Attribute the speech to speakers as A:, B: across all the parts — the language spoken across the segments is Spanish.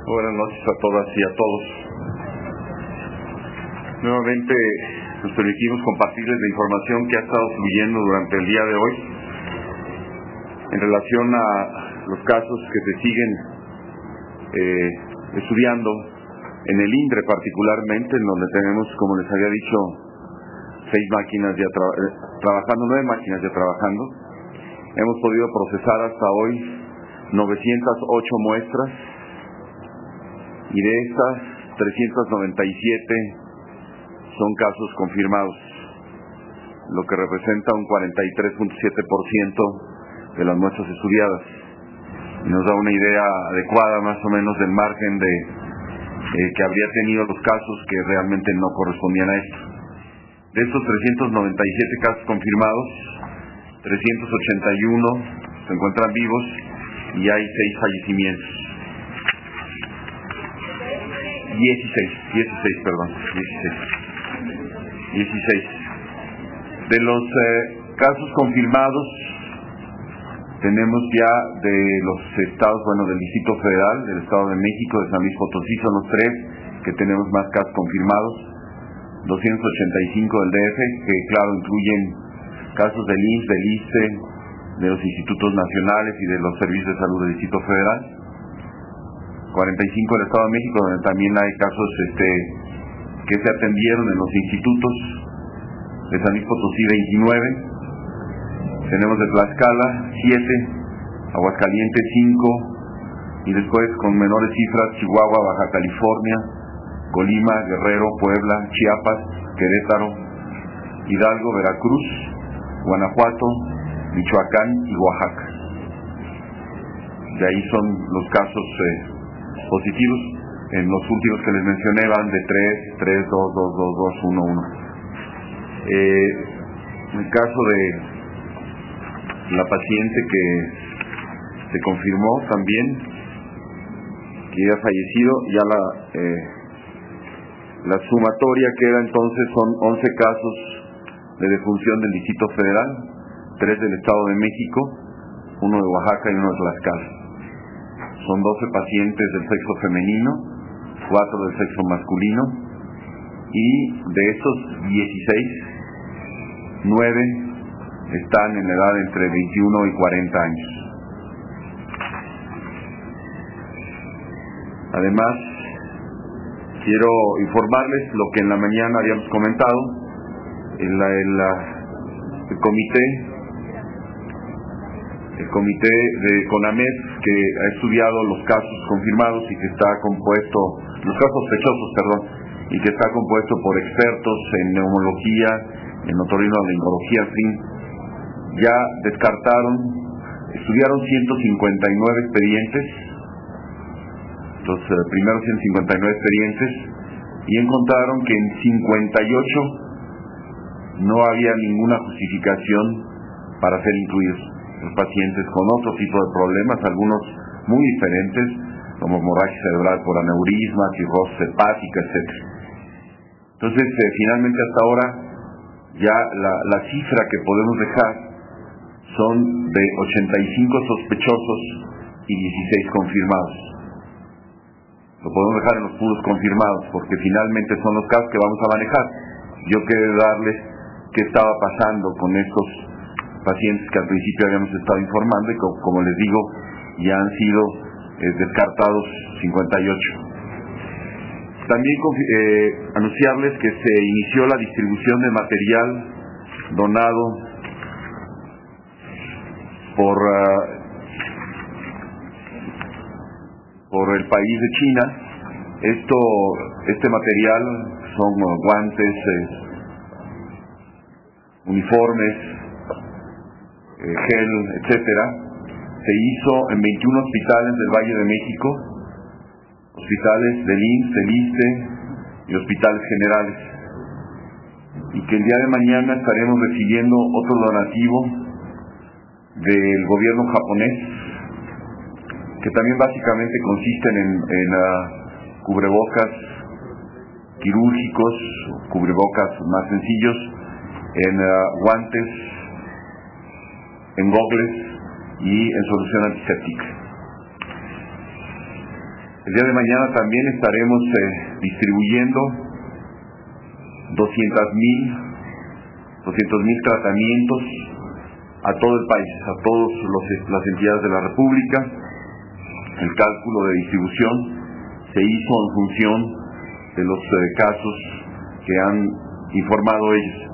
A: Buenas noches a todas y a todos. Nuevamente nos permitimos compartirles la información que ha estado fluyendo durante el día de hoy en relación a los casos que se siguen estudiando en el INDRE particularmente, en donde tenemos, como les había dicho, 6 máquinas ya trabajando, 9 máquinas ya trabajando. Hemos podido procesar hasta hoy 908 muestras y de estas 397 son casos confirmados, lo que representa un 43.7% de las muestras estudiadas. Y nos da una idea adecuada más o menos del margen que habría tenido los casos que realmente no correspondían a esto. De estos 397 casos confirmados, 381 se encuentran vivos y hay 6 fallecimientos. 16. De los casos confirmados, tenemos ya de los estados, del Distrito Federal, del Estado de México, de San Luis Potosí, son los 3 que tenemos más casos confirmados, 285 del DF, que claro, incluyen casos del IMSS, del ISSSTE, de los institutos nacionales y de los servicios de salud del Distrito Federal, 45 del Estado de México, donde también hay casos que se atendieron en los institutos, de San Luis Potosí 29, tenemos de Tlaxcala 7, Aguascalientes 5, y después con menores cifras Chihuahua, Baja California, Colima, Guerrero, Puebla, Chiapas, Querétaro, Hidalgo, Veracruz, Guanajuato, Michoacán y Oaxaca. De ahí son los casos positivos. En los últimos que les mencioné van de 3, 2, 2, 2, 2, 1, 1. En el caso de la paciente que se confirmó también que ya ha fallecido, ya la sumatoria queda entonces son 11 casos de defunción del Distrito Federal, 3 del Estado de México, 1 de Oaxaca y 1 de Tlaxcala. Son 12 pacientes del sexo femenino, 4 del sexo masculino, y de estos 16, 9 están en la edad entre 21 y 40 años. Además, quiero informarles lo que en la mañana habíamos comentado. El comité de CONAMED, que ha estudiado los casos confirmados y que está compuesto, los casos sospechosos, y que está compuesto por expertos en neumología, en otorrinolaringología, en fin, ya estudiaron 159 expedientes, los primeros 159 expedientes, y encontraron que en 58 no había ninguna justificación para ser incluidos los pacientes con otro tipo de problemas, algunos muy diferentes, como hemorragia cerebral por aneurisma, cirrosis hepática, etc. Entonces, finalmente hasta ahora, ya la cifra que podemos dejar son de 85 sospechosos y 16 confirmados. Lo podemos dejar en los puros confirmados, porque finalmente son los casos que vamos a manejar. Yo quiero darles qué estaba pasando con estos pacientes que al principio habíamos estado informando y como les digo, ya han sido descartados 58. También anunciarles que se inició la distribución de material donado por el país de China. Este material son guantes, uniformes, gel, etcétera. Se hizo en 21 hospitales del Valle de México, hospitales del IMSS, del ISSSTE y hospitales generales. Y que el día de mañana estaremos recibiendo otro donativo del gobierno japonés, que también básicamente consisten en cubrebocas quirúrgicos, cubrebocas más sencillos, en guantes, en gogles y en solución antiséptica. El día de mañana también estaremos distribuyendo 200,000 tratamientos a todo el país, a todas las entidades de la República. El cálculo de distribución se hizo en función de los casos que han informado ellos.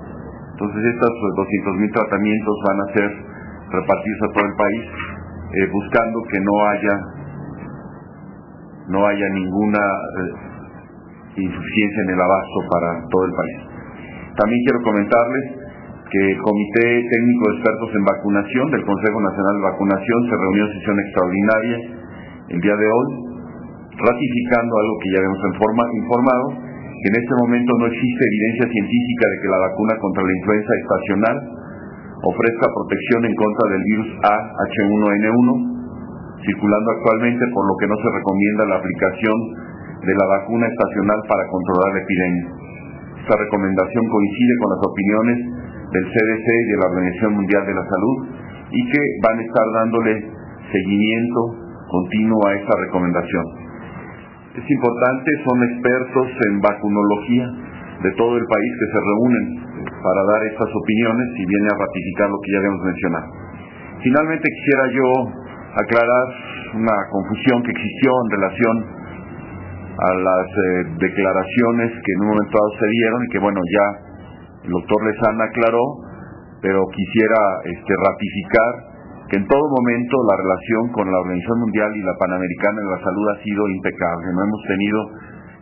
A: Entonces estos 200,000 tratamientos van a ser repartidos a todo el país, buscando que no haya ninguna insuficiencia en el abasto para todo el país. También quiero comentarles que el Comité Técnico de Expertos en Vacunación del Consejo Nacional de Vacunación se reunió en sesión extraordinaria el día de hoy, ratificando algo que ya habíamos informado, que en este momento no existe evidencia científica de que la vacuna contra la influenza estacional ofrezca protección en contra del virus H1N1, circulando actualmente, por lo que no se recomienda la aplicación de la vacuna estacional para controlar la epidemia. Esta recomendación coincide con las opiniones del CDC y de la Organización Mundial de la Salud, y que van a estar dándole seguimiento continuo a esta recomendación. Es importante, son expertos en vacunología de todo el país que se reúnen para dar estas opiniones y viene a ratificar lo que ya habíamos mencionado. Finalmente quisiera yo aclarar una confusión que existió en relación a las declaraciones que en un momento dado se dieron y que bueno, ya el doctor Lezana aclaró, pero quisiera ratificar que en todo momento la relación con la Organización Mundial y la Panamericana de la Salud ha sido impecable. No hemos tenido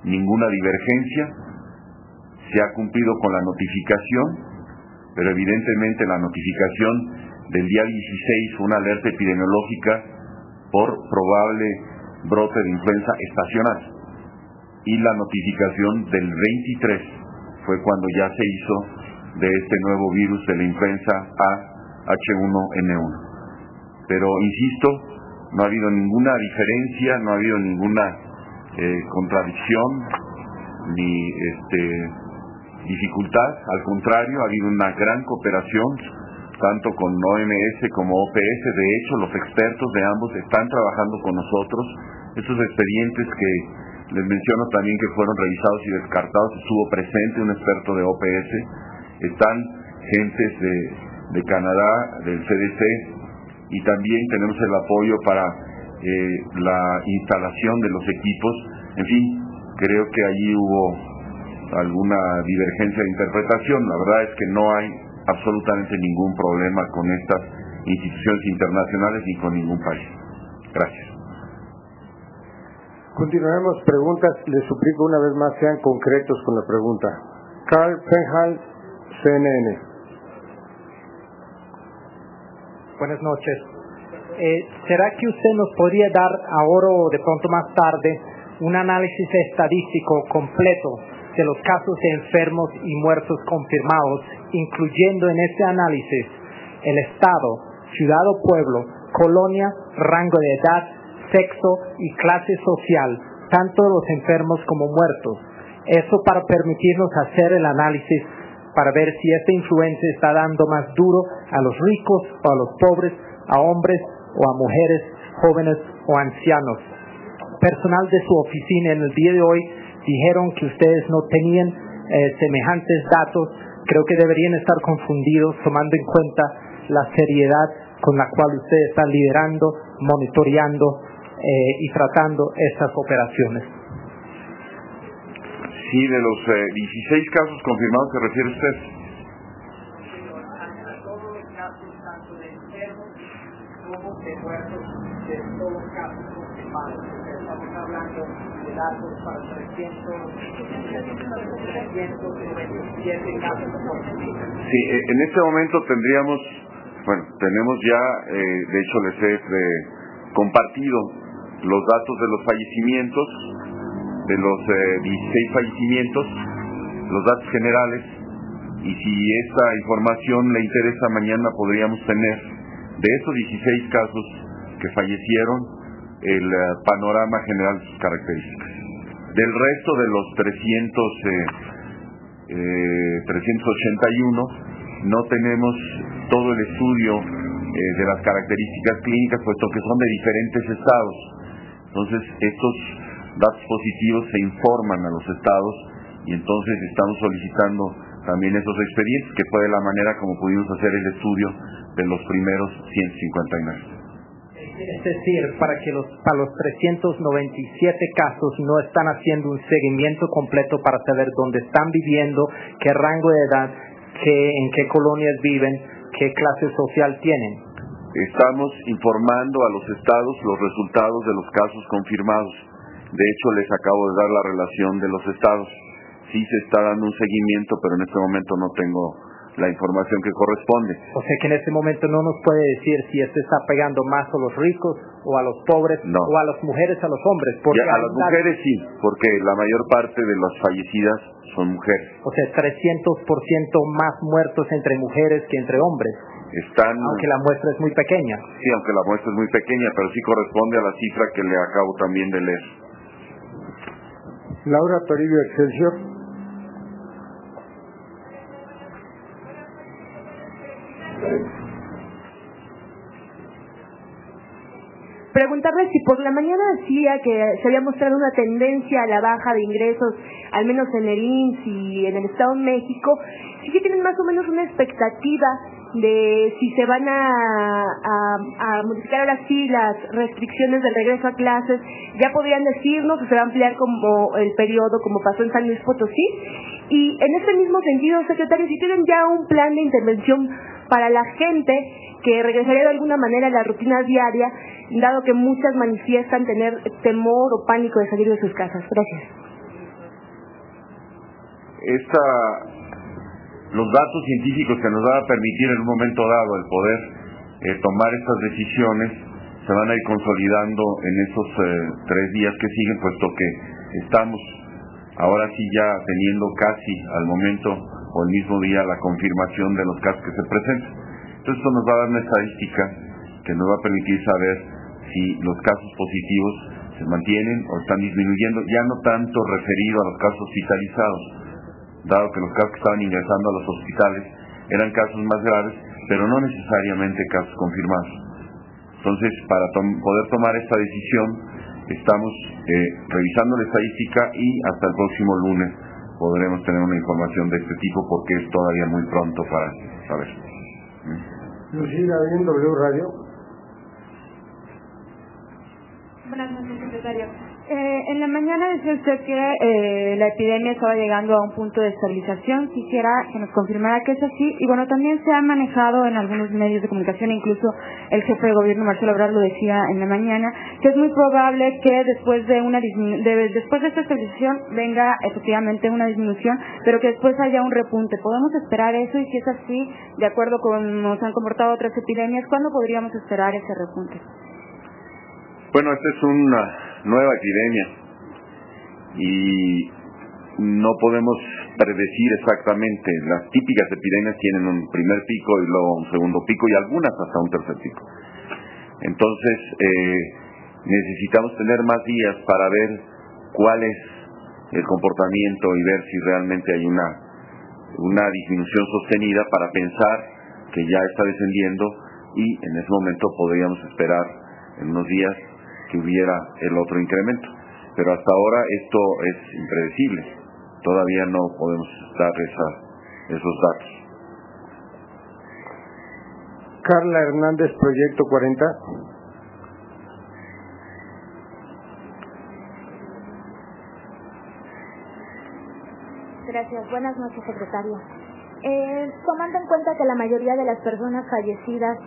A: ninguna divergencia, se ha cumplido con la notificación, pero evidentemente la notificación del día 16 fue una alerta epidemiológica por probable brote de influenza estacional, y la notificación del 23 fue cuando ya se hizo de este nuevo virus de la influenza H1N1. Pero insisto, no ha habido ninguna diferencia, no ha habido ninguna contradicción ni dificultad. Al contrario, ha habido una gran cooperación tanto con OMS como OPS. De hecho, los expertos de ambos están trabajando con nosotros. Estos expedientes que les menciono también, que fueron revisados y descartados, estuvo presente un experto de OPS, están gentes de Canadá, del CDC, y también tenemos el apoyo para la instalación de los equipos. En fin, creo que allí hubo alguna divergencia de interpretación. La verdad es que no hay absolutamente ningún problema con estas instituciones internacionales ni con ningún país. Gracias.
B: Continuaremos preguntas. Les suplico una vez más sean concretos con la pregunta. Carl Penhal, CNN.
C: Buenas noches. ¿Será que usted nos podría dar ahora o de pronto más tarde un análisis estadístico completo de los casos de enfermos y muertos confirmados, incluyendo en este análisis el estado, ciudad o pueblo, colonia, rango de edad, sexo y clase social, tanto de los enfermos como muertos? Eso para permitirnos hacer el análisis para ver si esta influencia está dando más duro a los ricos o a los pobres, a hombres o a mujeres, jóvenes o ancianos. Personal de su oficina en el día de hoy dijeron que ustedes no tenían semejantes datos. Creo que deberían estar confundidos, tomando en cuenta la seriedad con la cual usted está liderando, monitoreando y tratando estas operaciones.
A: Sí, de los 16 casos confirmados, ¿se refiere usted?
C: A todos los casos, tanto de enfermos como de muertos, de todos los casos confirmados. Estamos hablando de datos para 397 casos confirmados.
A: Sí, en este momento tenemos ya, de hecho les he compartido los datos de los fallecimientos, de los 16 fallecimientos, los datos generales, y si esta información le interesa, mañana podríamos tener de esos 16 casos que fallecieron el panorama general de sus características. Del resto de los 381 no tenemos todo el estudio de las características clínicas, puesto que son de diferentes estados. Entonces, estos datos positivos se informan a los estados y entonces estamos solicitando también esos expedientes, que fue de la manera como pudimos hacer el estudio de los primeros 159.
C: Es decir, para los 397 casos no están haciendo un seguimiento completo para saber dónde están viviendo, qué rango de edad, en qué colonias viven, qué clase social tienen.
A: Estamos informando a los estados los resultados de los casos confirmados. De hecho, les acabo de dar la relación de los estados. Sí se está dando un seguimiento, pero en este momento no tengo la información que corresponde.
C: O sea que en este momento no nos puede decir si esto está pegando más a los ricos o a los pobres,
A: no,
C: o a las mujeres, a los hombres.
A: Porque a las mujeres sí, porque la mayor parte de las fallecidas son mujeres.
C: O sea, 300% más muertos entre mujeres que entre hombres. Aunque la muestra es muy pequeña.
A: Sí, aunque la muestra es muy pequeña, pero sí corresponde a la cifra que le acabo también de leer.
B: Laura Toribio, Excelsior.
D: Preguntarle si por la mañana decía que se había mostrado una tendencia a la baja de ingresos, al menos en el IMSS y en el Estado de México, sí que tienen más o menos una expectativa de si se van a modificar ahora sí las restricciones del regreso a clases. ¿Ya podrían decirnos o se va a ampliar como el periodo como pasó en San Luis Potosí? Y en este mismo sentido, secretario, si tienen ya un plan de intervención para la gente que regresaría de alguna manera a la rutina diaria, dado que muchas manifiestan tener temor o pánico de salir de sus casas. Gracias.
A: Los datos científicos que nos van a permitir en un momento dado el poder tomar estas decisiones se van a ir consolidando en esos 3 días que siguen, puesto que estamos ahora sí ya teniendo casi al momento o el mismo día la confirmación de los casos que se presentan. Entonces esto nos va a dar una estadística que nos va a permitir saber si los casos positivos se mantienen o están disminuyendo, ya no tanto referido a los casos hospitalizados, dado que los casos que estaban ingresando a los hospitales eran casos más graves, pero no necesariamente casos confirmados. Entonces, para poder tomar esta decisión, estamos revisando la estadística y hasta el próximo lunes podremos tener una información de este tipo, porque es todavía muy pronto para saber.
B: Lucila, en W Radio.
E: Buenas noches, secretario. En la mañana decía usted que la epidemia estaba llegando a un punto de estabilización. Quisiera que nos confirmara que es así. Y bueno, también se ha manejado en algunos medios de comunicación, incluso el jefe de gobierno, Marcelo Ebrard, lo decía en la mañana, que es muy probable que después de esta estabilización venga efectivamente una disminución, pero que después haya un repunte. ¿Podemos esperar eso? Y si es así, de acuerdo con cómo se han comportado otras epidemias, ¿cuándo podríamos esperar ese repunte?
A: Bueno, esta es una nueva epidemia y no podemos predecir exactamente. Las típicas epidemias tienen un primer pico y luego un segundo pico y algunas hasta un tercer pico. Entonces necesitamos tener más días para ver cuál es el comportamiento y ver si realmente hay una disminución sostenida para pensar que ya está descendiendo, y en ese momento podríamos esperar en unos días que hubiera el otro incremento, pero hasta ahora esto es impredecible, todavía no podemos dar esos datos.
B: Carla Hernández, Proyecto 40.
D: Gracias, buenas noches, secretario. Tomando en cuenta que la mayoría de las personas fallecidas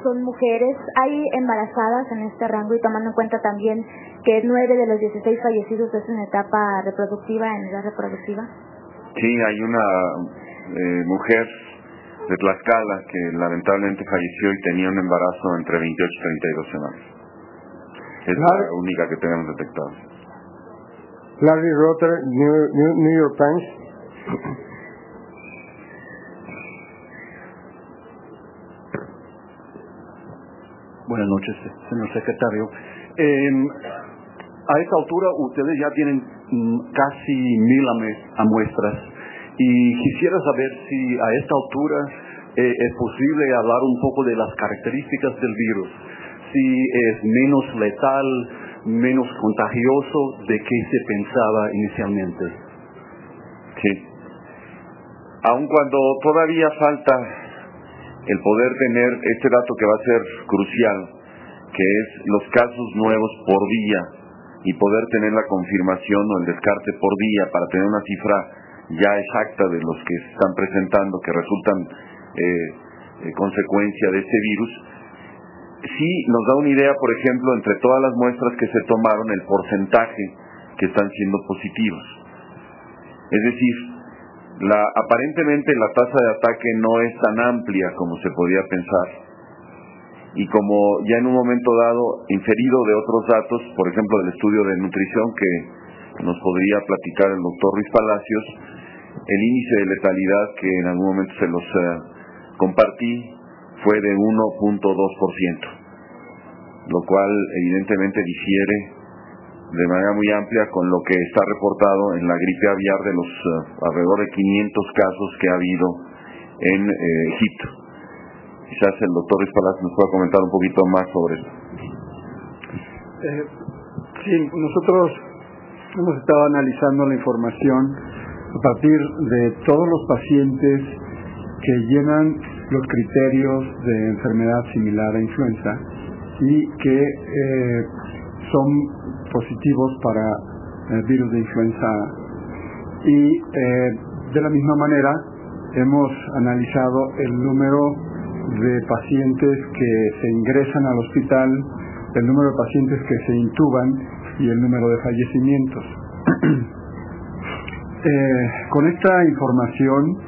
D: son mujeres, ¿hay embarazadas en este rango? Y tomando en cuenta también que 9 de los 16 fallecidos es en etapa reproductiva, en edad reproductiva.
A: Sí, hay una mujer de Tlaxcala que lamentablemente falleció y tenía un embarazo entre 28 y 32 semanas. Es la única que tenemos detectada.
B: Larry Rotter, New York Times.
F: Buenas noches, señor secretario. A esta altura ustedes ya tienen casi 1,000 muestras, y quisiera saber si a esta altura es posible hablar un poco de las características del virus, si es menos letal, menos contagioso de que se pensaba inicialmente.
A: Sí. Aun cuando todavía falta el poder tener este dato que va a ser crucial, que es los casos nuevos por día, y poder tener la confirmación o el descarte por día para tener una cifra ya exacta de los que se están presentando, que resultan consecuencia de este virus, sí nos da una idea, por ejemplo, entre todas las muestras que se tomaron, el porcentaje que están siendo positivos. Es decir, aparentemente la tasa de ataque no es tan amplia como se podía pensar, y como ya en un momento dado, inferido de otros datos, por ejemplo del estudio de nutrición que nos podría platicar el doctor Ruiz Palacios, el índice de letalidad que en algún momento se los compartí fue de 1.2%, lo cual evidentemente difiere de manera muy amplia con lo que está reportado en la gripe aviar de los alrededor de 500 casos que ha habido en Egipto. Quizás el doctor Ruiz Palacios nos pueda comentar un poquito más sobre esto.
G: Sí, nosotros hemos estado analizando la información a partir de todos los pacientes que llenan los criterios de enfermedad similar a influenza y que son positivos para el virus de influenza A. Y de la misma manera hemos analizado el número de pacientes que se ingresan al hospital, el número de pacientes que se intuban y el número de fallecimientos. Con esta información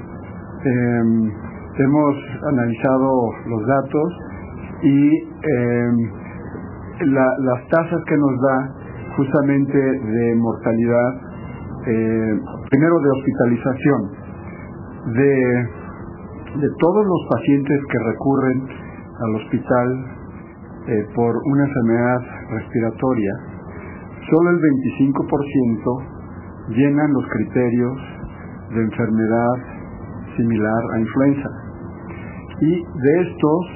G: hemos analizado los datos y las tasas que nos da justamente de mortalidad, primero de hospitalización, de todos los pacientes que recurren al hospital por una enfermedad respiratoria, solo el 25% llenan los criterios de enfermedad similar a influenza, y de estos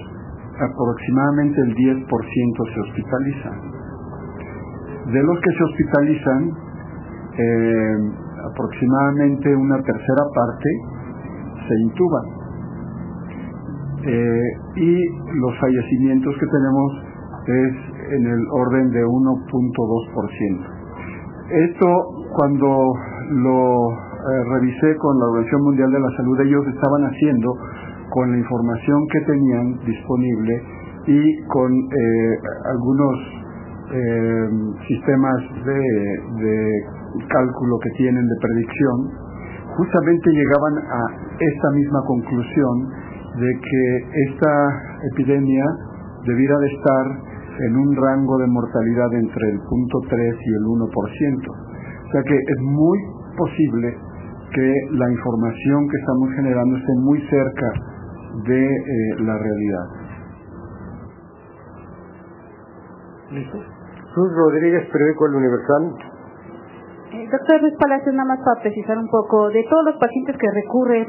G: aproximadamente el 10% se hospitalizan. De los que se hospitalizan, aproximadamente una tercera parte se intuban, y los fallecimientos que tenemos es en el orden de 1.2%. Esto, cuando lo revisé con la Organización Mundial de la Salud, ellos estaban haciendo con la información que tenían disponible y con algunos sistemas de cálculo que tienen de predicción, justamente llegaban a esta misma conclusión de que esta epidemia debiera de estar en un rango de mortalidad entre el 0.3 y el 1%. O sea que es muy posible que la información que estamos generando esté muy cerca de la realidad.
B: ¿Listo? Jesús Rodríguez, periódico El Universal.
E: Doctor Ruiz Palacios, nada más para precisar un poco, de todos los pacientes que recurren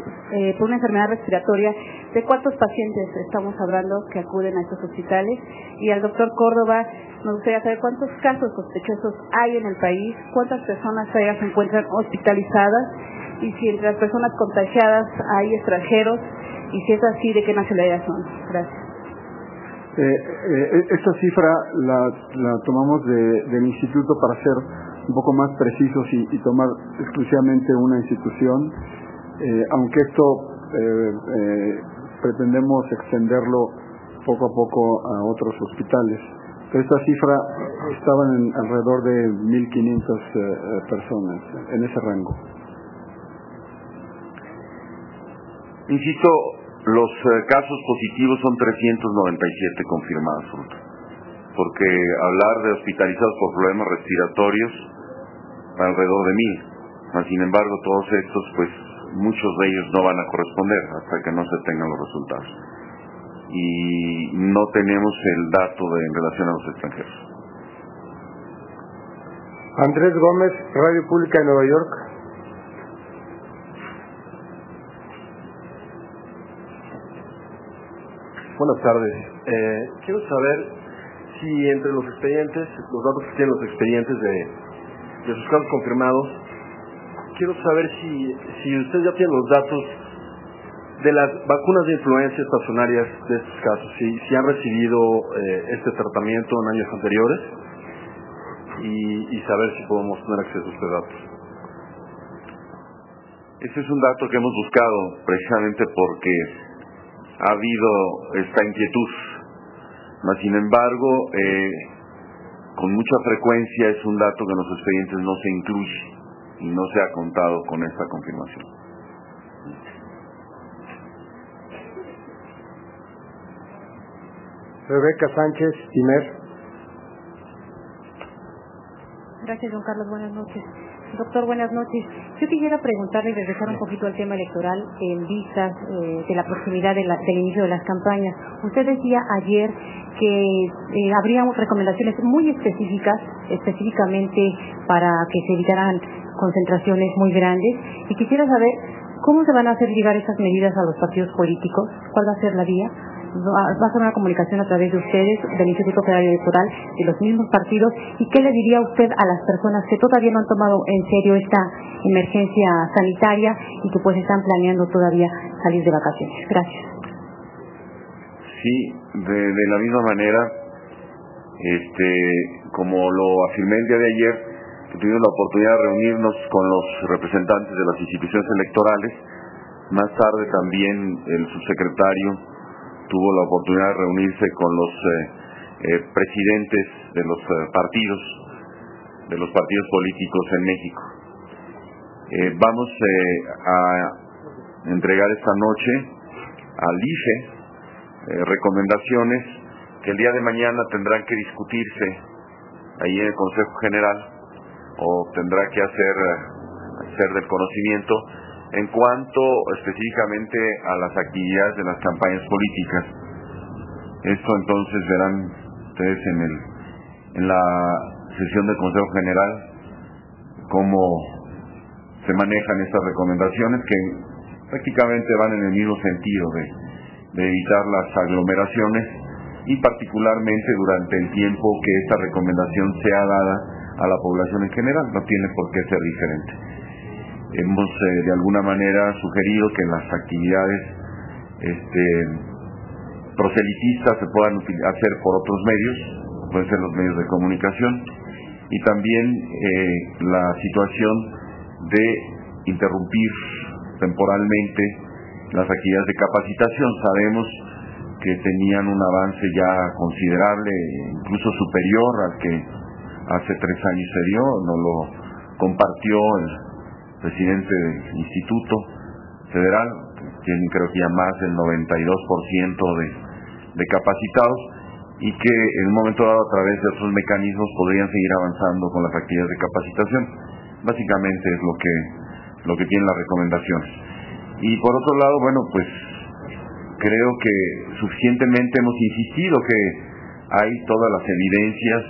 E: por una enfermedad respiratoria, ¿de cuántos pacientes estamos hablando que acuden a estos hospitales? Y al doctor Córdoba, nos gustaría saber cuántos casos sospechosos hay en el país, cuántas personas se encuentran hospitalizadas, y si entre las personas contagiadas hay extranjeros, y si es así, ¿de qué nacionalidad son? Gracias.
G: Esta cifra la tomamos del instituto para ser un poco más precisos y tomar exclusivamente una institución, aunque esto pretendemos extenderlo poco a poco a otros hospitales. Pero esta cifra estaba en alrededor de 1.500 personas, en ese rango.
A: Insisto, los casos positivos son 397 confirmados, porque hablar de hospitalizados por problemas respiratorios alrededor de 1,000. Sin embargo, todos estos, pues muchos de ellos no van a corresponder hasta que no se tengan los resultados, y no tenemos el dato en relación a los extranjeros.
B: Andrés Gómez, Radio Pública de Nueva York.
H: Buenas tardes. Quiero saber si entre los expedientes, los datos que tienen los expedientes de sus casos confirmados, quiero saber si usted ya tiene los datos de las vacunas de influenza estacionarias de estos casos, si han recibido este tratamiento en años anteriores y saber si podemos tener acceso a estos datos.
A: Ese es un dato que hemos buscado precisamente porque ha habido esta inquietud, mas sin embargo con mucha frecuencia es un dato que en los expedientes no se incluye y no se ha contado con esta confirmación.
B: Rebeca Sánchez, IMER.
I: Gracias, don Carlos. Buenas noches. Doctor, buenas noches. Yo quisiera preguntarle y regresar un poquito al tema electoral en vistas de la proximidad del inicio de las campañas. Usted decía ayer que habría recomendaciones muy específicamente para que se evitaran concentraciones muy grandes, y quisiera saber cómo se van a hacer llegar esas medidas a los partidos políticos, cuál va a ser la vía. ¿Va a ser una comunicación a través de ustedes, del Instituto Federal Electoral, de los mismos partidos? ¿Y qué le diría usted a las personas que todavía no han tomado en serio esta emergencia sanitaria y que pues están planeando todavía salir de vacaciones? Gracias.
A: Sí, de la misma manera, como lo afirmé el día de ayer, que tuvimos la oportunidad de reunirnos con los representantes de las instituciones electorales. Más tarde también el subsecretario tuvo la oportunidad de reunirse con los presidentes de los partidos políticos en México. Vamos a entregar esta noche al IFE recomendaciones que el día de mañana tendrán que discutirse ahí en el Consejo General, o tendrá que hacer del conocimiento en cuanto específicamente a las actividades de las campañas políticas. Esto entonces verán ustedes en la sesión del Consejo General cómo se manejan estas recomendaciones, que prácticamente van en el mismo sentido de evitar las aglomeraciones, y particularmente durante el tiempo que esta recomendación sea dada a la población en general. No tiene por qué ser diferente. Hemos de alguna manera sugerido que las actividades proselitistas se puedan hacer por otros medios, pueden ser los medios de comunicación, y también la situación de interrumpir temporalmente las actividades de capacitación. Sabemos que tenían un avance ya considerable, incluso superior al que hace 3 años se dio. Nos lo compartió el presidente del Instituto Federal, tienen creo que ya más del 92% de capacitados, y que en un momento dado a través de otros mecanismos podrían seguir avanzando con las actividades de capacitación. Básicamente es lo que tienen las recomendaciones. Y por otro lado, bueno, pues creo que suficientemente hemos insistido que hay todas las evidencias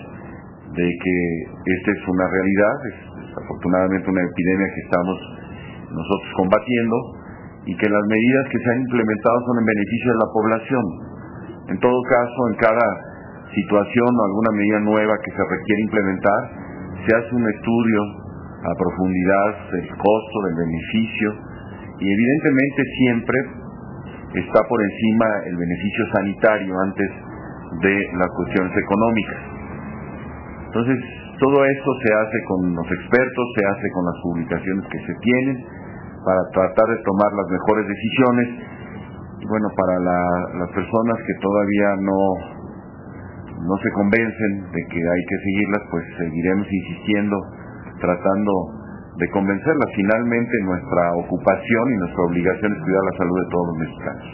A: de que esta es una realidad, es afortunadamente una epidemia que estamos nosotros combatiendo, y que las medidas que se han implementado son en beneficio de la población. En todo caso, en cada situación o alguna medida nueva que se requiere implementar, se hace un estudio a profundidad del costo, del beneficio, y evidentemente siempre está por encima el beneficio sanitario antes de las cuestiones económicas. Entonces, todo esto se hace con los expertos, se hace con las publicaciones que se tienen, para tratar de tomar las mejores decisiones. Y bueno, para las personas que todavía no se convencen de que hay que seguirlas, pues seguiremos insistiendo, tratando de convencerlas. Finalmente, nuestra ocupación y nuestra obligación es cuidar la salud de todos los mexicanos.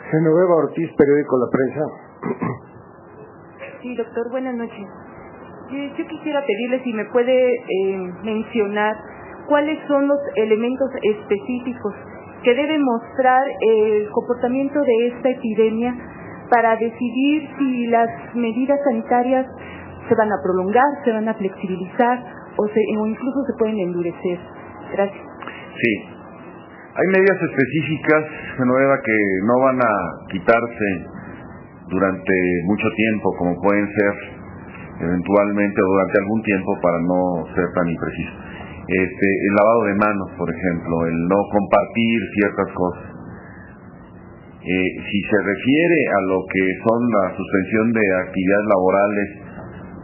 B: Genoveva Ortiz, periódico La Prensa.
J: Sí, doctor, buenas noches. Yo quisiera pedirle si me puede mencionar cuáles son los elementos específicos que debe mostrar el comportamiento de esta epidemia para decidir si las medidas sanitarias se van a prolongar, se van a flexibilizar o incluso se pueden endurecer. Gracias.
A: Sí. Hay medidas específicas, Genoveva, que no van a quitarse durante mucho tiempo, como pueden ser eventualmente o durante algún tiempo, para no ser tan impreciso. El lavado de manos, por ejemplo, el no compartir ciertas cosas. Si se refiere a lo que son la suspensión de actividades laborales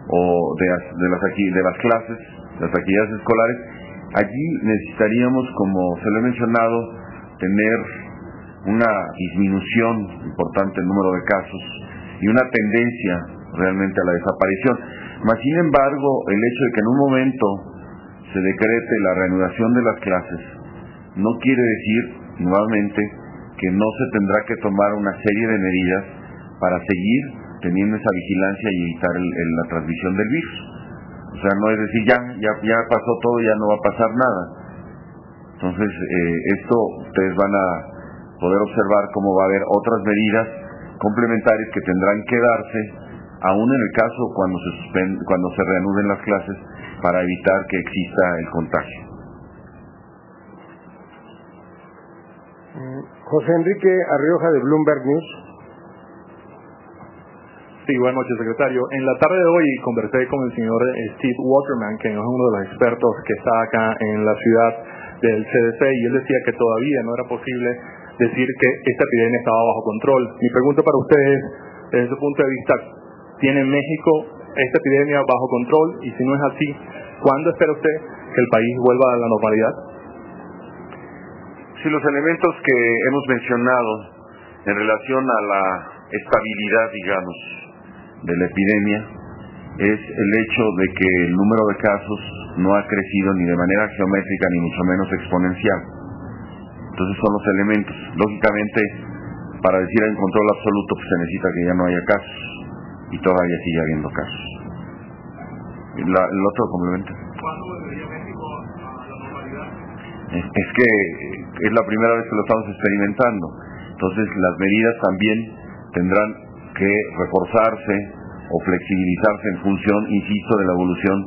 A: o de las clases, las actividades escolares, allí necesitaríamos, como se lo he mencionado, tener una disminución importante del número de casos y una tendencia realmente a la desaparición. Mas, sin embargo, el hecho de que en un momento se decrete la reanudación de las clases no quiere decir, nuevamente, que no se tendrá que tomar una serie de medidas para seguir teniendo esa vigilancia y evitar la transmisión del virus. O sea, no es decir, ya pasó todo, ya no va a pasar nada. Entonces, esto ustedes van a poder observar cómo va a haber otras medidas complementarias que tendrán que darse, aún en el caso cuando se reanuden las clases, para evitar que exista el contagio.
B: José Enrique Arrioja, de Bloomberg News.
K: Sí, buenas noches, secretario. En la tarde de hoy conversé con el señor Steve Waterman, que es uno de los expertos que está acá en la ciudad del CDC, y él decía que todavía no era posible decir que esta epidemia estaba bajo control. Mi pregunta para ustedes, desde su punto de vista, ¿tiene México esta epidemia bajo control? Y si no es así, ¿cuándo espera usted que el país vuelva a la normalidad?
A: Sí, los elementos que hemos mencionado en relación a la estabilidad, digamos, de la epidemia, es el hecho de que el número de casos no ha crecido ni de manera geométrica ni mucho menos exponencial. Entonces son los elementos. Lógicamente, para decir en control absoluto, pues se necesita que ya no haya casos, y todavía sigue habiendo casos. El otro complemento.
K: ¿Cuándo volvería México a la normalidad?
A: Es que es la primera vez que lo estamos experimentando. Entonces las medidas también tendrán que reforzarse o flexibilizarse en función, insisto, de la evolución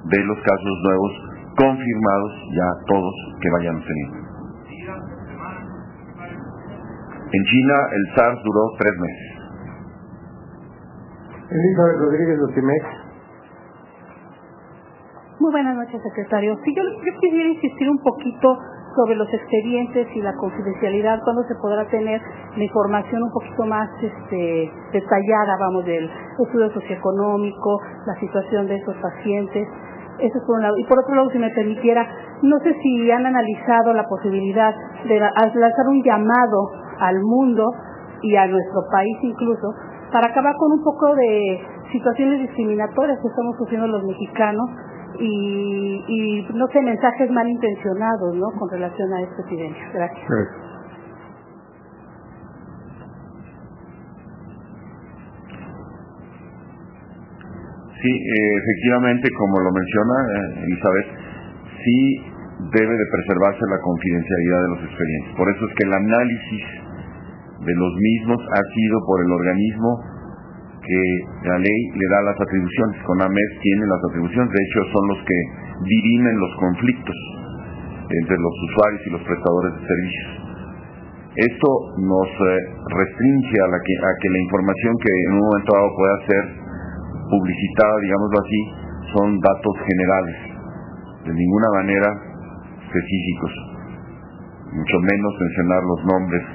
A: de los casos nuevos confirmados, ya todos, que vayamos teniendo. En China el SARS duró 3 meses.
B: Elizabeth Rodríguez, Notimex.
L: Muy buenas noches, secretario. Sí, yo quisiera insistir un poquito sobre los expedientes y la confidencialidad, cuándo se podrá tener la información un poquito más detallada, del estudio socioeconómico, la situación de esos pacientes. Eso es por un lado. Y por otro lado, si me permitiera, no sé si han analizado la posibilidad de lanzar un llamado al mundo y a nuestro país incluso, para acabar con un poco de situaciones discriminatorias que estamos sufriendo los mexicanos y no sé, mensajes malintencionados, ¿no?, con relación a esta epidemia. Gracias.
A: Sí, efectivamente, como lo menciona Elizabeth, sí debe de preservarse la confidencialidad de los expedientes. Por eso es que el análisis de los mismos ha sido por el organismo que la ley le da las atribuciones. CONAMED tiene las atribuciones, de hecho son los que dirimen los conflictos entre los usuarios y los prestadores de servicios. Esto nos restringe a que la información que en un momento dado pueda ser publicitada, digámoslo así, son datos generales, de ninguna manera específicos, mucho menos mencionar los nombres,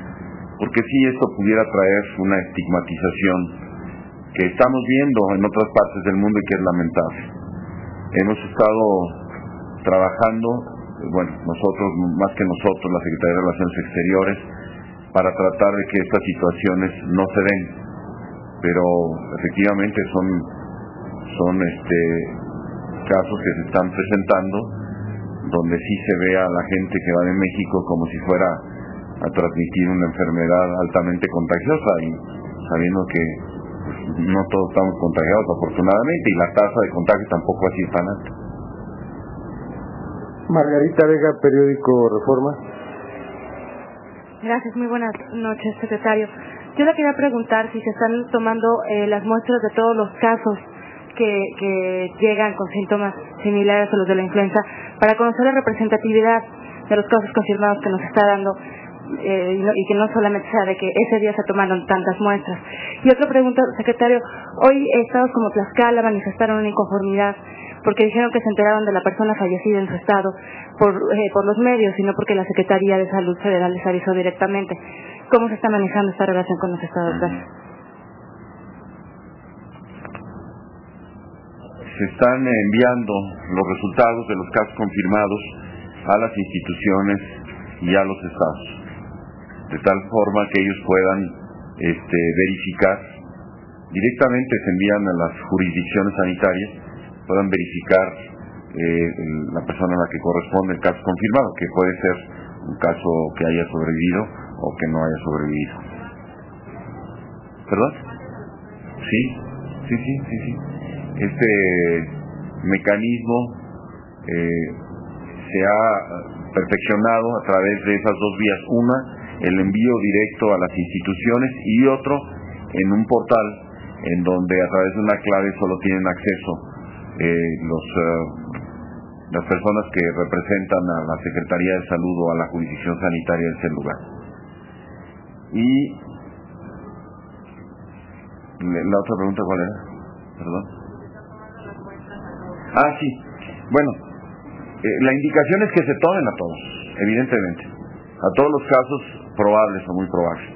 A: porque sí, esto pudiera traer una estigmatización que estamos viendo en otras partes del mundo y que es lamentable. Hemos estado trabajando, nosotros, más que nosotros, la Secretaría de Relaciones Exteriores, para tratar de que estas situaciones no se den, pero efectivamente son casos que se están presentando, donde sí se ve a la gente que va de México como si fuera a transmitir una enfermedad altamente contagiosa, y sabiendo que no todos estamos contagiados afortunadamente, y la tasa de contagio tampoco ha sido tan alta.
B: Margarita Vega, periódico Reforma.
M: Gracias, muy buenas noches, secretario. Yo le quería preguntar si se están tomando las muestras de todos los casos que llegan con síntomas similares a los de la influenza, para conocer la representatividad los casos confirmados que nos está dando, y que no solamente sea de que ese día se tomaron tantas muestras. Y otra pregunta, secretario, hoy estados como Tlaxcala manifestaron una inconformidad porque dijeron que se enteraron de la persona fallecida en su estado por los medios y no porque la Secretaría de Salud Federal les avisó directamente. ¿Cómo se está manejando esta relación con los estados? Gracias.
A: Se están enviando los resultados de los casos confirmados a las instituciones y a los estados, de tal forma que ellos puedan verificar directamente, se envían a las jurisdicciones sanitarias, puedan verificar la persona a la que corresponde el caso confirmado, que puede ser un caso que haya sobrevivido o que no haya sobrevivido. ¿Perdón? Sí. Este mecanismo se ha perfeccionado a través de esas dos vías. Una, el envío directo a las instituciones, y otro, en un portal en donde a través de una clave solo tienen acceso las personas que representan a la Secretaría de Salud o a la jurisdicción sanitaria de ese lugar. Y la otra pregunta, ¿cuál era? Perdón. Sí. Bueno, la indicación es que se tomen a todos, evidentemente, a todos los casos probables o muy probables.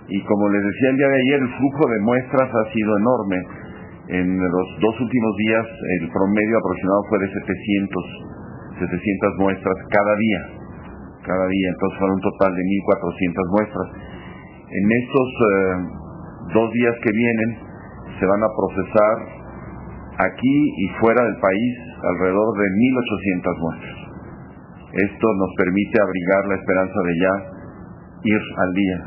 A: Y como les decía el día de ayer, el flujo de muestras ha sido enorme. En los 2 últimos días el promedio aproximado fue de 700 muestras cada día, entonces fueron un total de 1,400 muestras. En estos 2 días que vienen se van a procesar aquí y fuera del país alrededor de 1,800 muestras. Esto nos permite abrigar la esperanza de ya ir al día,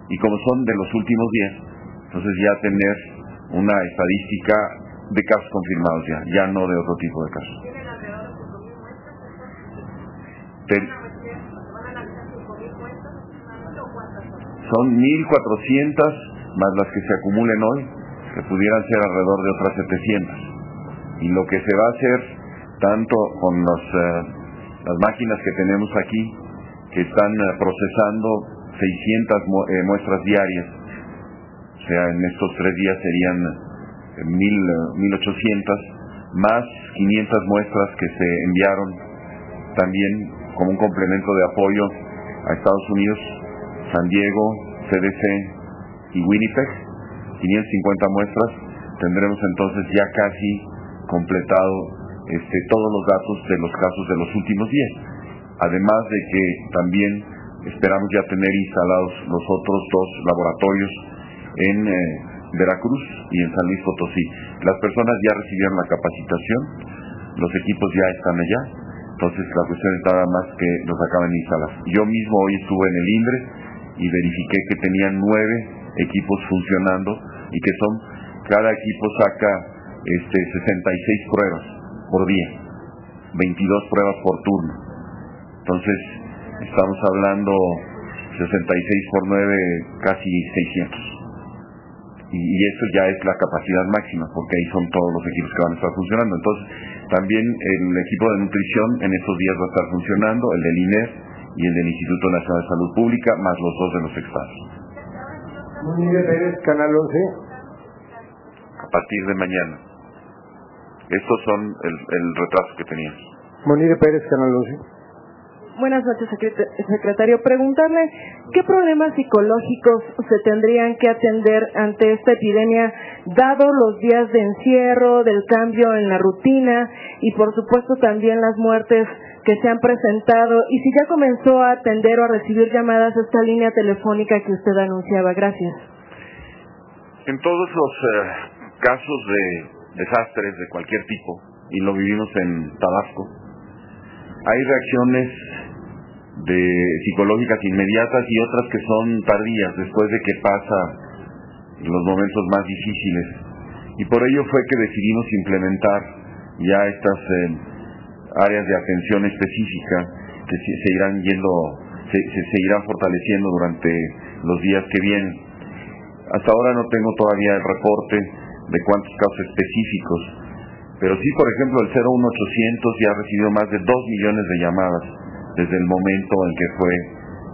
A: y como son de los últimos días, entonces ya tener una estadística de casos confirmados, ya no de otro tipo de casos. Son 1,400 más las que se acumulen hoy, que pudieran ser alrededor de otras 700. Y lo que se va a hacer, tanto con las máquinas que tenemos aquí, que están procesando 600 muestras diarias, o sea, en estos 3 días serían 1,800, más 500 muestras que se enviaron también como un complemento de apoyo a Estados Unidos, San Diego, CDC y Winnipeg, 550 muestras. Tendremos entonces ya casi completado todos los datos de los casos de los últimos días. Además de que también esperamos ya tener instalados los otros 2 laboratorios en Veracruz y en San Luis Potosí. Las personas ya recibieron la capacitación, los equipos ya están allá, entonces la cuestión es nada más que los acaban de instalar. Yo mismo hoy estuve en el INDRE y verifiqué que tenían 9 equipos funcionando y que cada equipo saca 66 pruebas por día, 22 pruebas por turno. Entonces estamos hablando 66 por 9, casi 600. Y esto ya es la capacidad máxima, porque ahí son todos los equipos que van a estar funcionando. Entonces también el equipo de nutrición en estos días va a estar funcionando, el del INER y el del Instituto Nacional de Salud Pública, más los 2 de los estados.
B: Monire Pérez, Canal 11.
A: A partir de mañana. Estos son el retraso que teníamos.
B: Monire Pérez, Canal 11.
N: Buenas noches, secretario. Preguntarle qué problemas psicológicos se tendrían que atender ante esta epidemia, dado los días de encierro, del cambio en la rutina y por supuesto también las muertes que se han presentado, y si ya comenzó a atender o a recibir llamadas a esta línea telefónica que usted anunciaba. Gracias.
A: En todos los casos de desastres de cualquier tipo, y lo vivimos en Tabasco, hay reacciones psicológicas inmediatas y otras que son tardías, después de que pasa los momentos más difíciles. Y por ello fue que decidimos implementar ya estas áreas de atención específica que se irán fortaleciendo durante los días que vienen. Hasta ahora no tengo todavía el reporte de cuántos casos específicos, pero sí, por ejemplo, el 01800 ya ha recibido más de 2 millones de llamadas desde el momento en que fue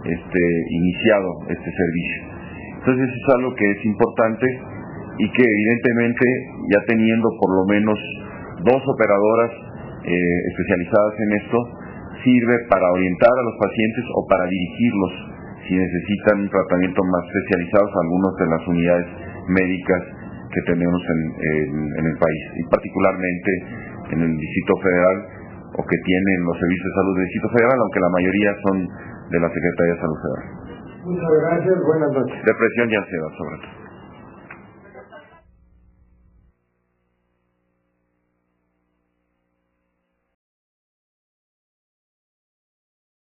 A: iniciado este servicio. Entonces eso es algo que es importante y que evidentemente, ya teniendo por lo menos 2 operadoras especializadas en esto, sirve para orientar a los pacientes o para dirigirlos si necesitan un tratamiento más especializado a algunas de las unidades médicas que tenemos en el país, y particularmente en el Distrito Federal, o que tienen los servicios de salud del Distrito Federal, aunque la mayoría son de la Secretaría de Salud Federal.
B: Muchas gracias, buenas noches.
A: Depresión y ansiedad, sobre todo.